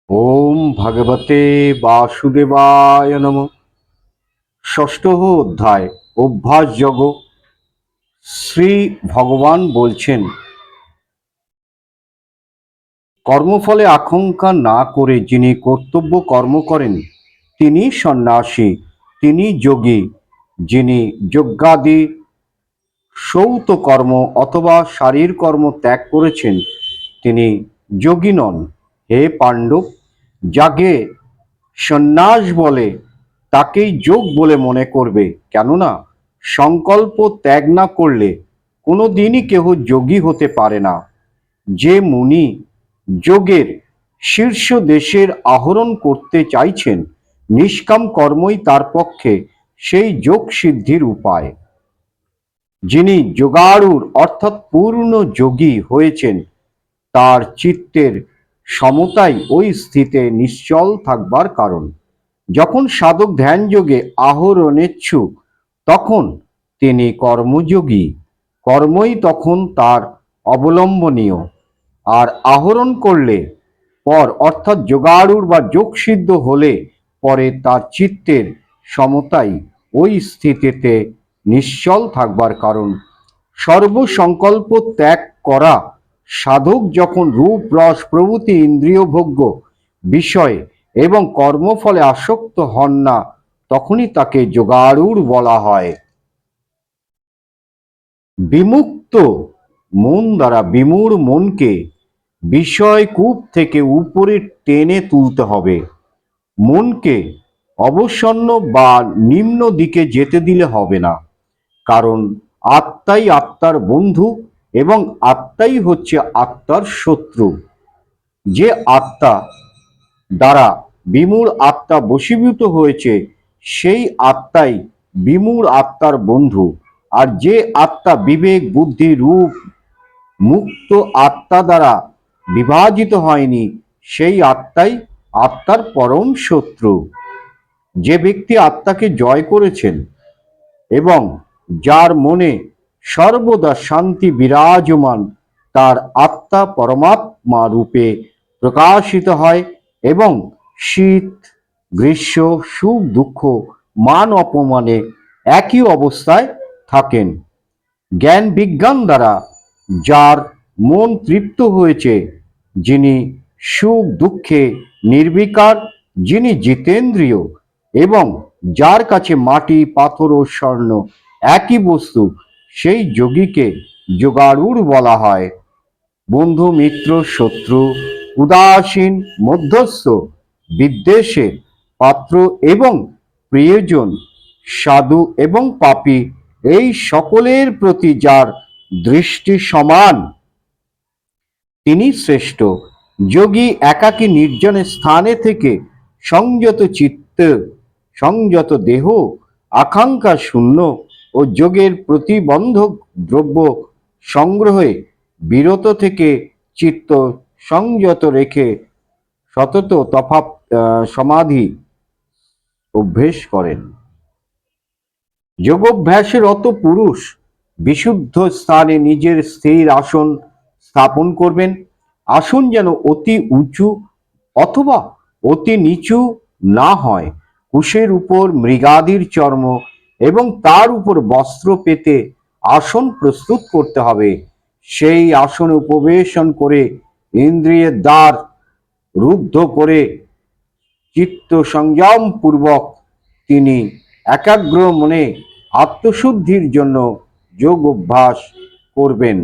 ওম ভগবতে বাসুদেবায় নমঃ। ষষ্ঠ অধ্যায় অভ্যাস যোগ। শ্রী ভগবান বলছেন, কর্মফলে আকাঙ্ক্ষা না করে যিনি কর্তব্য কর্ম করেন তিনি সন্ন্যাসী, তিনি যোগী। যিনি যজ্ঞাদি সৌত কর্ম অথবা শারীর কর্ম ত্যাগ করেছেন তিনি যোগী নন। হে পাণ্ডব, যাকে সন্ন্যাস বলে তাকেই যোগ বলে মনে করবে, কেননা সংকল্প ত্যাগ না করলে কোনো দিনই কেহ যোগী হতে পারে না। যে মুনি যোগের শীর্ষ দেশের আহরণ করতে চাইছেন, নিষ্কাম কর্মই তার পক্ষে সেই যোগ সিদ্ধির উপায়। যিনি যোগাড়ুর অর্থাৎ পূর্ণ যোগী হয়েছেন তার চিত্তের সমতাই ওই স্থিতে নিশ্চল থাকবার কারণ। যখন সাধক ধ্যান যোগে আহরণেচ্ছুক তখন তিনি কর্মযোগী, কর্মই তখন তার অবলম্বনীয়। আর আহরণ করলে পর অর্থাৎ যোগাড়ুর বা যোগসিদ্ধ হলে পরে তার চিত্তের সমতাই ওই স্থিতিতে নিশ্চল থাকবার কারণ। সর্বসংকল্প ত্যাগ করা সাধক যখন রূপ রস প্রভৃতি ইন্দ্রিয়ভোগ্য বিষয় এবং কর্মফলে আসক্ত হন না, তখনই তাকে যোগাড়ুর বলা হয়। বিমুক্ত মন দ্বারা বিমূঢ় মনকে বিষয়কূপ থেকে উপরে টেনে তুলতে হবে। মনকে অবসন্ন বা নিম্ন দিকে যেতে দিলে হবে না, কারণ আত্মাই আত্মার বন্ধু এবং আত্মাই হচ্ছে আত্মার শত্রু। যে আত্মা দ্বারা বিমূঢ় আত্মা বশীভূত হয়েছে সেই আত্মাই বিমূঢ় আত্মার বন্ধু। আর যে আত্মা বিবেক বুদ্ধি রূপ মুক্ত আত্মা দ্বারা বিভাজিত হয়নি সেই আত্মাই আত্মার পরম শত্রু। যে ব্যক্তি আত্মাকে জয় করেছেন এবং যার মনে সর্বদা শান্তি বিরাজমান, তার আত্মা পরমাত্মা রূপে প্রকাশিত হয় এবং শীত গ্রীষ্ম সুখ দুঃখ মান অপমানে একই অবস্থায় থাকেন। জ্ঞান বিজ্ঞান দ্বারা যার মন তৃপ্ত হয়েছে, যিনি সুখ দুঃখে নির্বিকার, যিনি জিতেন্দ্রিয় এবং যার কাছে মাটি পাথর ও স্বর্ণ একই বস্তু, সেই যোগীকে যোগাড়ুর বলা হয়। বন্ধু মিত্র শত্রু উদাসীন মধ্যস্থ বিদ্বেষের পাত্র এবং প্রিয়জন সাধু এবং পাপী এই সকলের প্রতি যার দৃষ্টি সমান তিনি শ্রেষ্ঠ। যোগী একাকী নির্জন স্থানে থেকে সংযত চিত্ত সংযত দেহ আকাঙ্ক্ষা শূন্য ও যোগের প্রতিবন্ধক দ্রব্য সংগ্রহে বিরত থেকে চিত্ত সংযত রেখে সতত তফাৎ সমাধি অভ্যেস করেন। যোগাভ্যাসরত পুরুষ বিশুদ্ধ স্থানে নিজের স্থির আসন স্থাপন করবেন। আসন যেন অতি উঁচু অথবা অতি নিচু না হয়। কুশের উপর মৃগাদির চর্ম এবং তার উপর বস্ত্র পেতে আসন প্রস্তুত করতে হবে। সেই আসনে উপবেশন করে ইন্দ্রিয়ের দ্বার রুদ্ধ করে চিত্ত সংযম পূর্বক তিনি একাগ্র মনে আত্মশুদ্ধির জন্য যোগ অভ্যাস করবেন।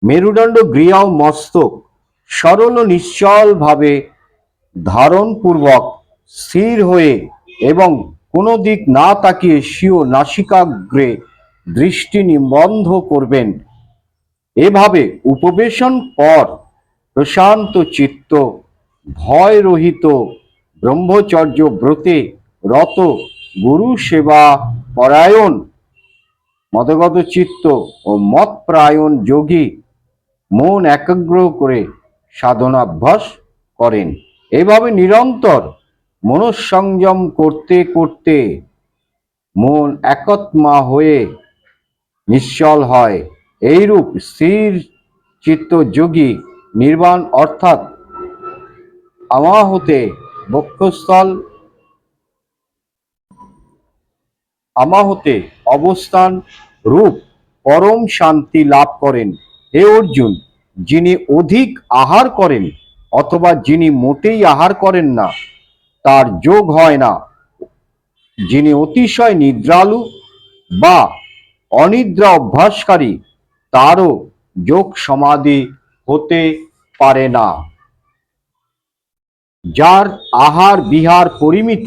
মেরুদণ্ড গৃহ মস্তক সরল ও নিশ্চল ভাবে ধারণ পূর্বক স্থির হয়ে এবং কোনো দিক না তাকিয়ে স্বীয় নাসিকাগ্রে দৃষ্টি নিবদ্ধ করবেন। এভাবে উপবেশন পর প্রশান্ত চিত্ত ভয় রহিত ব্রহ্মচর্য ব্রতে রত গুরু সেবা পরায়ণ মদগত চিত্ত ও মৎপ্রায়ণ যোগী মন একাগ্র করে সাধনাভ্যাস করেন। এভাবে নিরন্তর মনঃসংযম করতে করতে মন একত্মা হয়ে নিশ্চল হয়। এইরূপ স্থির চিত্ত যোগী নির্বাণ অর্থাৎ আমাহতে বক্ষস্থল আমাহতে অবস্থান রূপ পরম শান্তি লাভ করেন। হে অর্জুন, যিনি অধিক আহার করেন অথবা যিনি মোটেই আহার করেন না, তার যোগ হয় না। যিনি অতিশয় নিদ্রালু বা অনিদ্রা অভ্যাসকারী, তারও যোগ সমাধি হতে পারে না। যার আহার বিহার পরিমিত,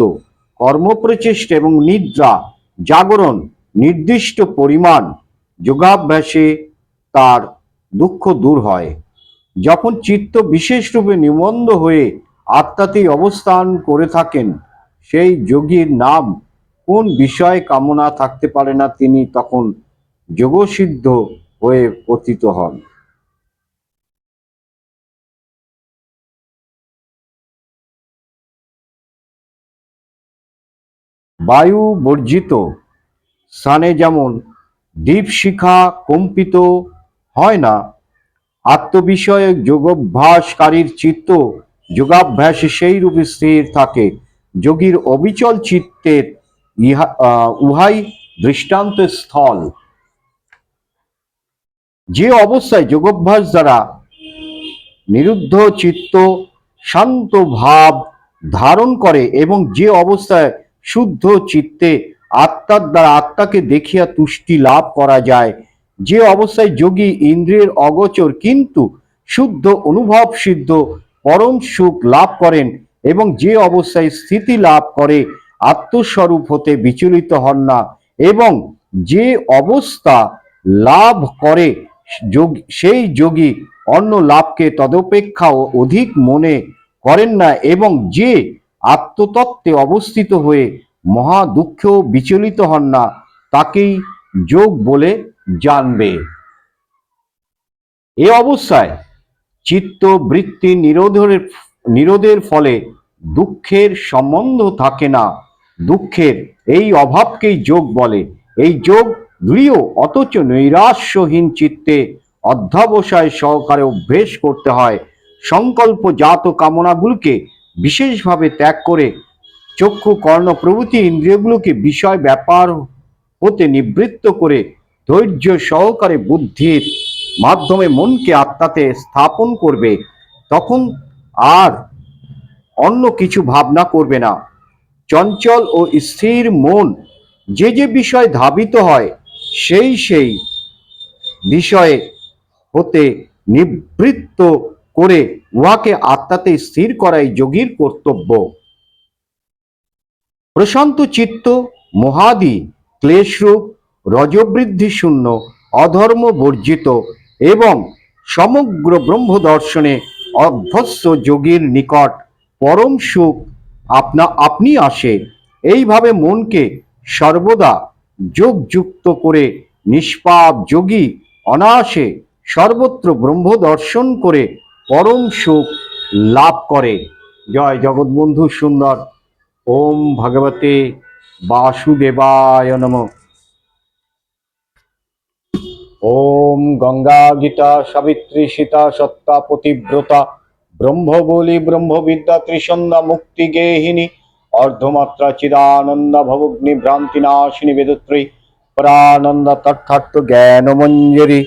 কর্মপ্রচেষ্টা এবং নিদ্রা জাগরণ নির্দিষ্ট পরিমাণ, যোগাভ্যাসে তার দুঃখ দূর হয়। যখন চিত্ত বিশেষরূপে নিবদ্ধ হয়ে আত্মাতেই অবস্থান করে থাকেন, সেই যোগীর নাম কোন বিষয়ে কামনা থাকতে পারে না, তিনি তখন যোগসিদ্ধ হয়ে পতিত হন। বায়ু বর্জিত স্থানে যেমন দীপশিখা কম্পিত হয় না, আত্মবিষয়ক যোগাভ্যাসকারীর চিত্ত যোগাভ্যাসে সেই রূপে স্থির থাকে। যোগীর অবিচল চিত্তের উহাই দৃষ্টান্ত স্থল। যে অবস্থায় যোগাভ্যাস দ্বারা নিরুদ্ধ চিত্ত শান্ত ভাব ধারণ করে এবং যে অবস্থায় শুদ্ধ চিত্তে আত্মার দ্বারা আত্মাকে দেখিয়া তুষ্টি লাভ করা যায়, যে অবস্থায় যোগী ইন্দ্রিয়ের অগোচর কিন্তু শুদ্ধ অনুভব সিদ্ধ পরম সুখ লাভ করেন এবং যে অবস্থায় স্থিতি লাভ করে আত্মস্বরূপ হতে বিচলিত হন না, এবং যে অবস্থা লাভ করে সেই যোগী অন্য লাভকে তদপেক্ষাও অধিক মনে করেন না, এবং যে আত্মতত্ত্বে অবস্থিত হয়ে মহা দুঃখেও বিচলিত হন না, তাকেই যোগ বলে জানবে। এ অবস্থায় চিত্ত বৃত্তি নিরোধের ফলে দুঃখের সম্বন্ধ থাকে না। দুঃখের এই অভাবকেই যোগ বলে। এই যোগ দৃঢ় অথচ নৈরাশ্যহীন চিত্তে অধ্যবসায় সহকারে অভ্যেস করতে হয়। সংকল্পজাত কামনাগুলোকে বিশেষভাবে ত্যাগ করে চক্ষু কর্ণ প্রভৃতি ইন্দ্রিয়গুলোকে বিষয় ব্যাপার হতে নিবৃত্ত করে ধৈর্য সহকারে বুদ্ধির মাধ্যমে মনকে আত্মাতে স্থাপন করবে, তখন আর অন্য কিছু ভাবনা করবে না। চঞ্চল ও স্থির মন যে যে বিষয় ধাবিত হয়, সেই বিষয়ে হতে নিবৃত্ত করে উহাকে আত্মাতে স্থির করাই যোগীর কর্তব্য। প্রশান্ত চিত্ত মোহাদি ক্লেশরূপ রজবৃদ্ধি শূন্য অধর্ম বর্জিত এবং সমগ্র ব্রহ্ম দর্শনে অভ্যস্ত যোগীর নিকট পরম সুখ আপনি আসে। এইভাবে মনকে সর্বদা যোগযুক্ত করে নিষ্পাপ যোগী অনায়াসে সর্বত্র ব্রহ্ম দর্শন করে পরম সুখ লাভ করে। জয় জগৎবন্ধু সুন্দর। ওম ভগবতে বাসুদেবায় নমঃ। ওম গঙ্গা গীতা সাবিত্রী সীতা সত্তা পতিব্রতা ব্রহ্মবলি ব্রহ্মবিদ্যা ত্রিসন্ধ্যা মুক্তি গেহিনী অর্ধমাত্রা চিদানন্দা ভবগ্নি ভ্রান্তি নাশিনী বেদত্রী পরানন্দা তথার্থ জ্ঞান মঞ্জরি